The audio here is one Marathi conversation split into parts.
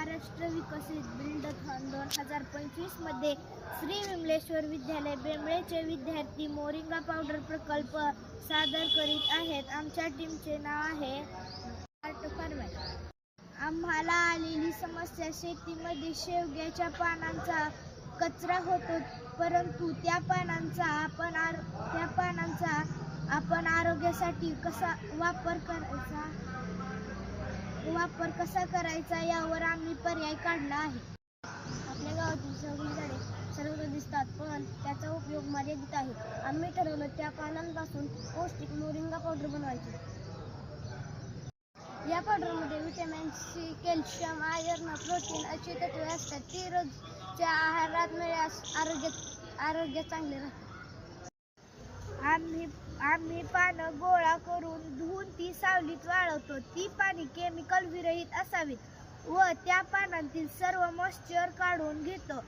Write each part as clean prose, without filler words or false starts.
महाराष्ट्र विकसित बिल्डथॉन 2025 मध्ये श्री विमलेश्वर विद्यालय बेंबळेचे विद्यार्थी मोरिंगा पावडर प्रकल्प सादर करीत आहेत. आमच्या टीमचे नाव आहे आर्ट फॉर्मॅट. आम्हाला आलेली समस्या शेतीमध्ये शेवग्याच्या पानांचा कचरा होतो, परंतु त्या पानांचा आपण आरोग्यासाठी वापर कसा करायचा यावर आम्ही पर्याय काढला आहे. आपल्या गावातील सगळी झाडे सर्वत्र दिसतात, पण त्याचा उपयोग मर्यादित आहे. आम्ही ठरवलं त्या पानांपासून पौष्टिक मोरिंगा पावडर बनवायची. या पावडरमध्ये vitamin C, calcium, iron, protein अशी तत्वे असतात. ती रोजच्या आहारात मिळाल्यास आरोग्य चांगले राहते. आम्ही पानं गोळा करून धुवून ती सावलीत वाळवतो. ती पाने केमिकल विरहित असावीत व त्या पानांतील सर्व मॉइश्चर काढून घेतो.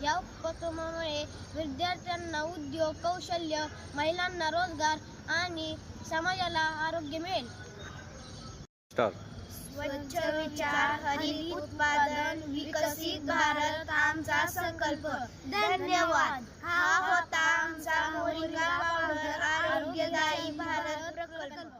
या उपक्रमामुळे विद्यार्थ्यांना उद्योग कौशल्य, महिलांना रोजगार आणि समाजाला आरोग्य मिळेल. स्वच्छ विचार, हरित उत्पादन, विकसित भारत आमचा संकल्प. धन्यवाद. हा होता आमचा मोरिंगा पावडर आरोग्यदायी भारत प्रकल्प.